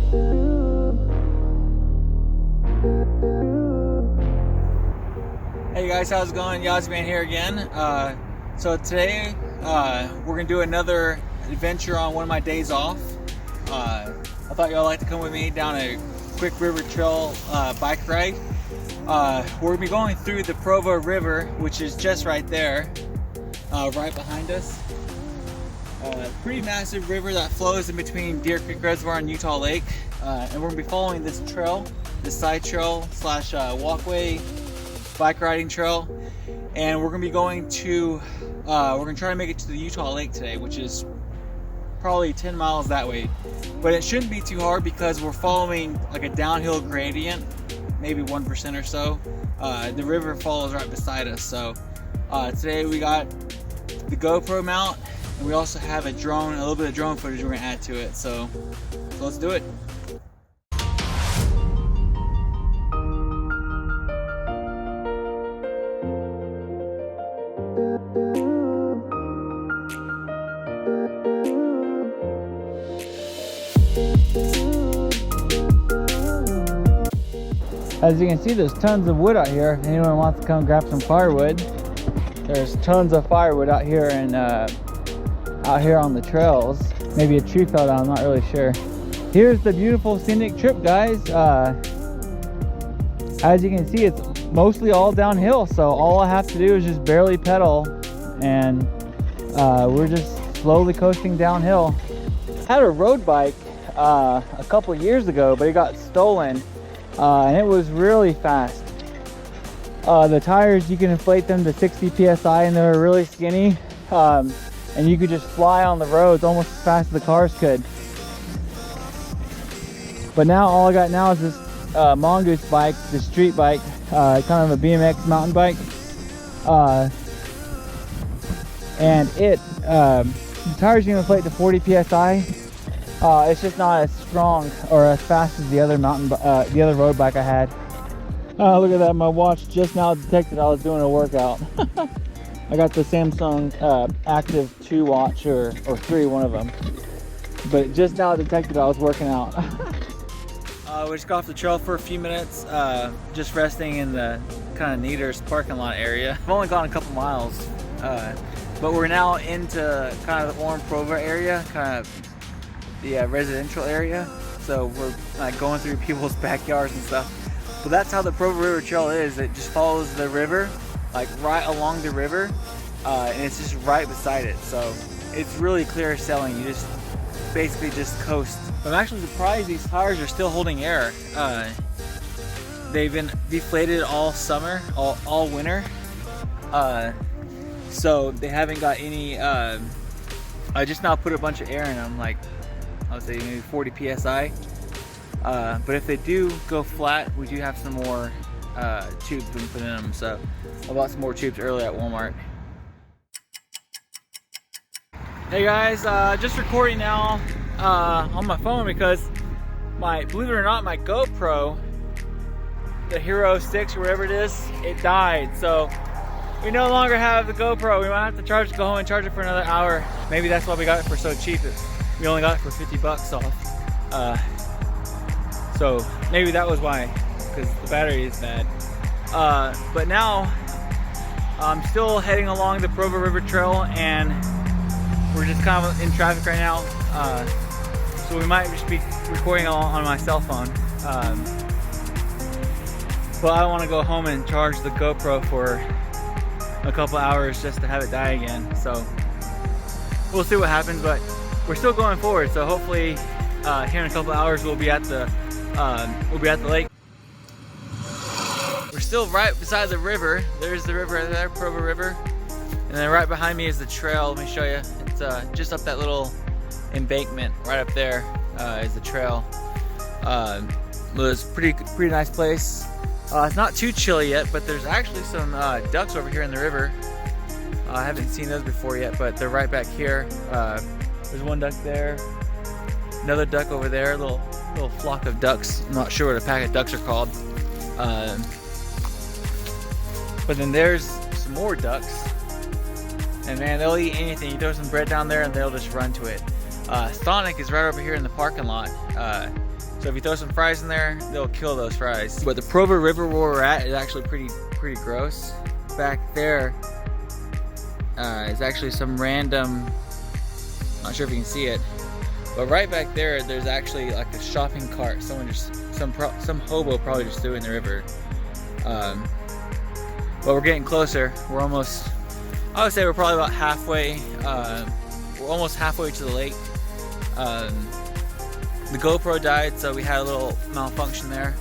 Hey guys, how's it going? Yazman here again. So today we're gonna do another adventure on one of my days off. I thought y'all like to come with me down a quick river trail bike ride. We're gonna be going through the Provo River, which is just right there, right behind us. Pretty massive river that flows in between Deer Creek Reservoir and Utah Lake, and we're gonna be following this trail, this side trail slash walkway bike riding trail, and we're gonna be going to we're gonna try to make it to the Utah Lake today, which is probably 10 miles that way, but it shouldn't be too hard because we're following like a downhill gradient, maybe 1% or so. The river follows right beside us, so today we got the GoPro mount, and we also have a drone, a little bit of drone footage we're gonna add to it, so let's do it. As you can see, there's tons of wood out here. If anyone wants to come grab some firewood, there's tons of firewood out here and out here on the trails. Maybe a tree fell down, I'm not really sure. Here's the beautiful scenic trip, guys. As you can see, it's mostly all downhill, so all I have to do is just barely pedal, and we're just slowly coasting downhill. I had a road bike a couple years ago, but it got stolen. And it was really fast. The tires, you can inflate them to 60 psi, and they're really skinny, and you could just fly on the roads almost as fast as the cars could. But now all I got now is this Mongoose bike, the street bike, kind of a BMX mountain bike, and the tires you can inflate to 40 psi. It's just not as strong or as fast as the other the other road bike I had. Look at that! My watch just now detected I was doing a workout. I got the Samsung Active 2 watch or 3, one of them, but it just now detected I was working out. We just got off the trail for a few minutes, just resting in the kind of Neaters parking lot area. I've only gone a couple miles, but we're now into kind of the Orem Provo area, kind of the residential area, so we're going through people's backyards and stuff. But that's how the Provo River Trail is. It just follows the river, like right along the river, and it's just right beside it, so it's really clear sailing. You just basically just coast. I'm actually surprised these tires are still holding air. They've been deflated all summer, all winter, so they haven't got any. I just now put a bunch of air in them, like I would say maybe 40 psi, but if they do go flat, we do have some more tubes we can put in them, so I bought some more tubes earlier at Walmart. Hey guys, just recording now on my phone because believe it or not, my GoPro, the Hero 6 or whatever it is, it died, so we no longer have the GoPro. We might have to go home and charge it for another hour. Maybe that's why we got it for so cheap. We only got it for 50 bucks off. So maybe that was why, because the battery is bad. But now I'm still heading along the Provo River Trail, and we're just kind of in traffic right now. So we might just be recording on my cell phone. But I want to go home and charge the GoPro for a couple hours just to have it die again. So we'll see what happens, but we're still going forward, so hopefully here in a couple hours we'll be at the lake. We're still right beside the river. There's the river right there, Provo River, and then right behind me is the trail. Let me show you. It's just up that little embankment right up there is the trail. It's pretty nice place. It's not too chilly yet, but there's actually some ducks over here in the river. I haven't seen those before yet, but they're right back here. There's one duck there, another duck over there, a little flock of ducks. I'm not sure what a pack of ducks are called. But then there's some more ducks, and man, they'll eat anything. You throw some bread down there and they'll just run to it. Sonic is right over here in the parking lot. So if you throw some fries in there, they'll kill those fries. But the Provo River where we're at is actually pretty gross. Back there is actually some random, not sure if you can see it, but right back there, there's actually like a shopping cart. Someone just, some hobo probably just threw in the river. But we're getting closer. We're almost, I would say we're probably about halfway. We're almost halfway to the lake. The GoPro died, so we had a little malfunction there.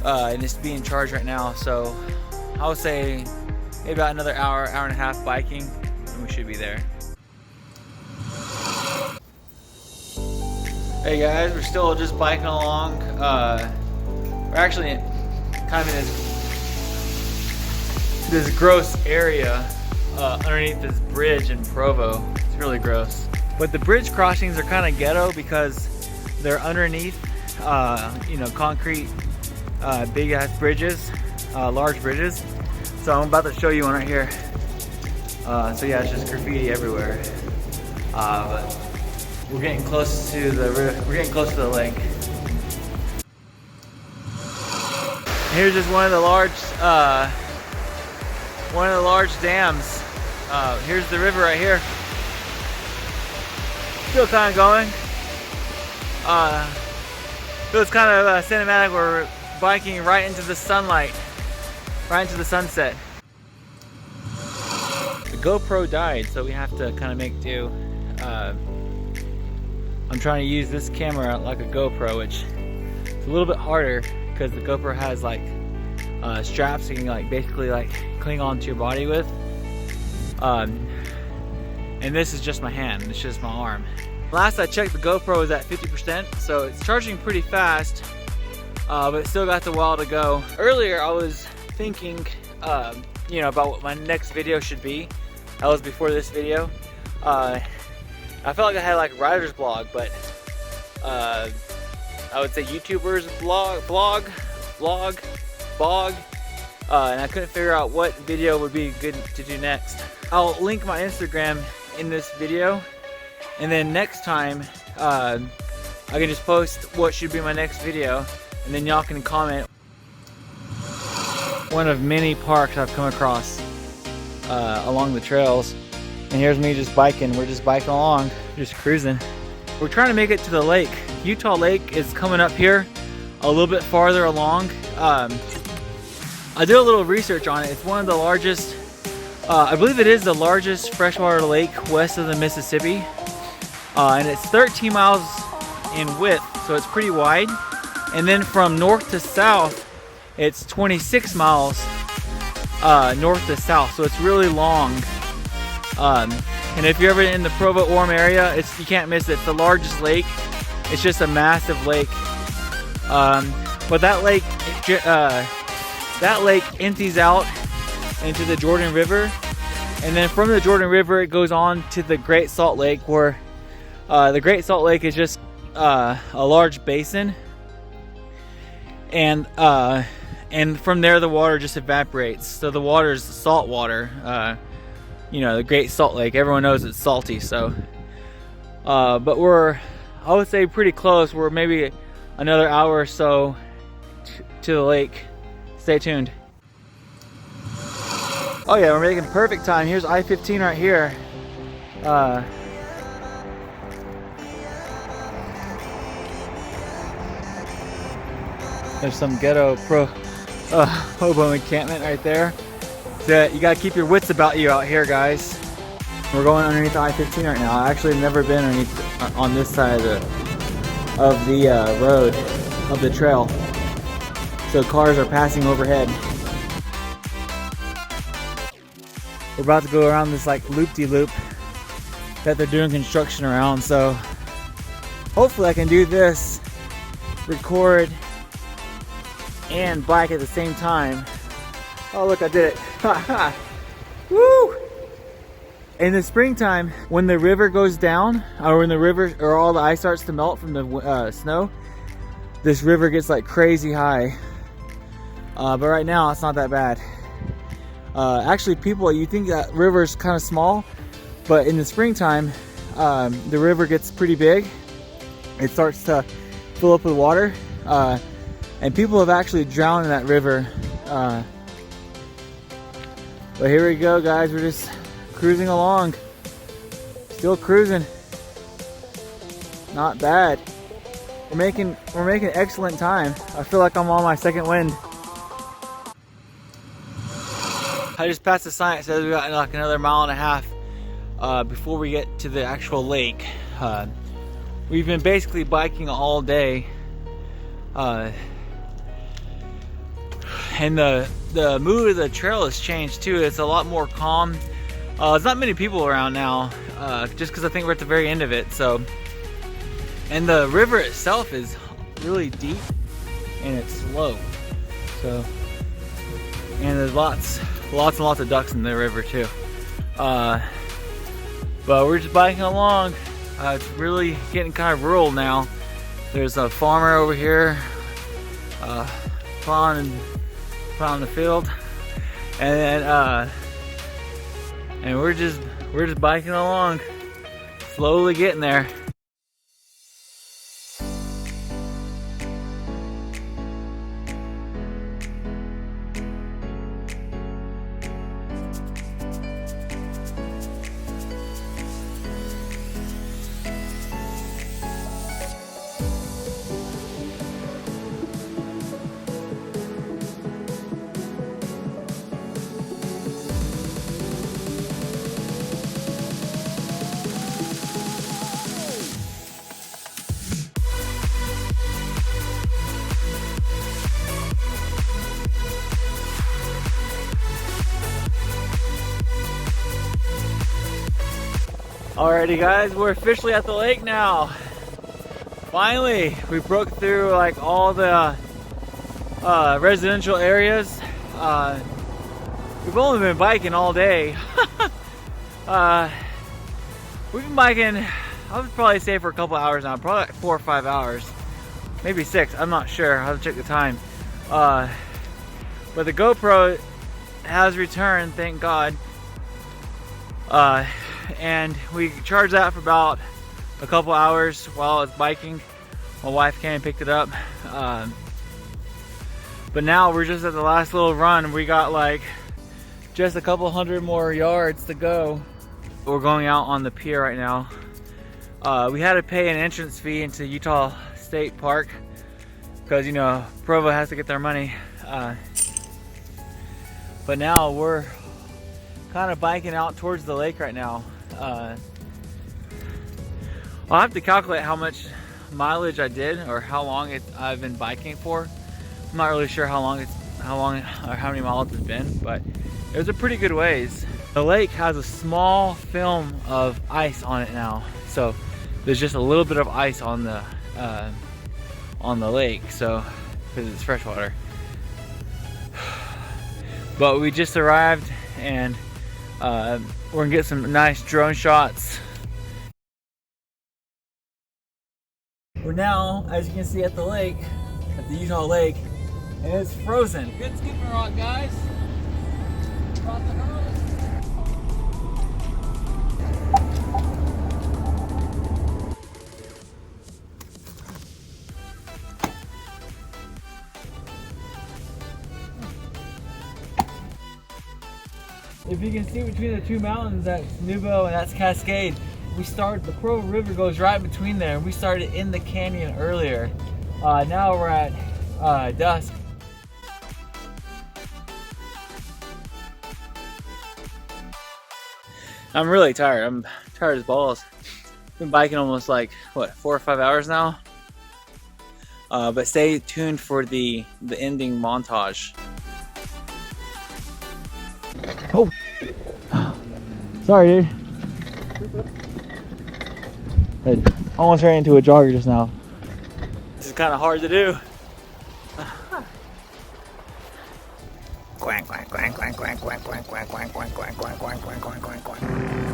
And it's being charged right now, so I would say maybe about another hour and a half biking, and we should be there. Hey guys, we're still just biking along. We're actually kind of in this gross area underneath this bridge in Provo. It's really gross. But the bridge crossings are kind of ghetto because they're underneath, you know, concrete, big ass bridges, large bridges. So I'm about to show you one right here. So yeah, it's just graffiti everywhere. But we're getting close to the lake. Here's just one of the large dams. Here's the river right here. Still kind of going. Feels kind of cinematic. We're biking right into the sunlight, right into the sunset. The GoPro died, so we have to kind of make do. I'm trying to use this camera like a GoPro, which is a little bit harder because the GoPro has like straps you can like basically like cling onto your body with. And this is just my hand, it's just my arm. Last I checked, the GoPro was at 50%, so it's charging pretty fast, but it still got a while to go. Earlier I was thinking, you know, about what my next video should be. That was before this video. I felt like I had like a writer's blog, but I would say YouTuber's bog, and I couldn't figure out what video would be good to do next. I'll link my Instagram in this video, and then next time I can just post what should be my next video, and then y'all can comment. One of many parks I've come across along the trails, and here's me just biking. We're just biking along, just cruising. We're trying to make it to the lake. Utah Lake is coming up here a little bit farther along. I did a little research on it. It's one of the largest, I believe it is the largest freshwater lake west of the Mississippi. And it's 13 miles in width, so it's pretty wide. And then from north to south, it's 26 miles north to south, so it's really long. And if you're ever in the Provo-Orem area, you can't miss it. It's the largest lake. It's just a massive lake. But that lake empties out into the Jordan River, and then from the Jordan River it goes on to the Great Salt Lake, where the Great Salt Lake is just a large basin, and from there the water just evaporates. So the water is salt water. You know, the Great Salt Lake, everyone knows it's salty. So but we're, I would say, pretty close. We're maybe another hour or so to the lake. Stay tuned. Oh yeah, we're making perfect time. Here's I-15 right here. There's some ghetto hobo encampment right there. So you gotta keep your wits about you out here, guys. We're going underneath I-15 right now. I actually have never been underneath on this side of the road, of the trail. So cars are passing overhead. We're about to go around this like loop-de-loop that they're doing construction around. So hopefully I can do this, record, and bike at the same time. Oh look, I did it. Woo! In the springtime, when the river goes down, or when the river, or all the ice starts to melt from the snow, this river gets like crazy high. But right now it's not that bad. Actually, people, you think that river is kind of small, but in the springtime, the river gets pretty big. It starts to fill up with water. And people have actually drowned in that river. But here we go, guys. We're just cruising along. Still cruising. Not bad. We're making excellent time. I feel like I'm on my second wind. I just passed the sign. It says we got like another mile and a half before we get to the actual lake. We've been basically biking all day. And the mood of the trail has changed too. It's a lot more calm. There's not many people around now, just because I think we're at the very end of it. So, and the river itself is really deep and it's slow. So, and there's lots and lots of ducks in the river too. But we're just biking along. It's really getting kind of rural now. There's a farmer over here plowing the field, and then and we're just biking along, slowly getting there. Alrighty guys, we're officially at the lake now. Finally, we broke through like all the residential areas. We've only been biking all day. We've been biking, I would probably say for a couple hours now, probably like 4 or 5 hours, maybe 6, I'm not sure, I'll have to check the time. But the GoPro has returned, thank God. And we charged that for about a couple hours while I was biking. My wife came and picked it up. But now we're just at the last little run. We got like just a couple hundred more yards to go. We're going out on the pier right now. We had to pay an entrance fee into Utah State Park because, you know, Provo has to get their money. But now we're kind of biking out towards the lake right now. I'll have to calculate how much mileage I did or how long I've been biking for. I'm not really sure how long or how many miles it's been, but it was a pretty good ways. The lake has a small film of ice on it now, so there's just a little bit of ice on the lake, so because it's freshwater. But we just arrived, and we're gonna get some nice drone shots. We're now, as you can see, at the lake, at the Utah lake, and it's frozen. Good skipping rock, guys. Rock and roll. If you can see between the two mountains, that's Nubo and that's Cascade. The Provo River goes right between there, and we started in the canyon earlier. Now we're at dusk. I'm really tired. I'm tired as balls. Been biking almost like, what, 4 or 5 hours now? But stay tuned for the ending montage. Oh, sorry, dude. I almost ran into a jogger just now. This is kind of hard to do. Quack, quack, quack, quack, quack, quack, quack, quack, quack, quack, quack, quack, quack, quack, quack, quack.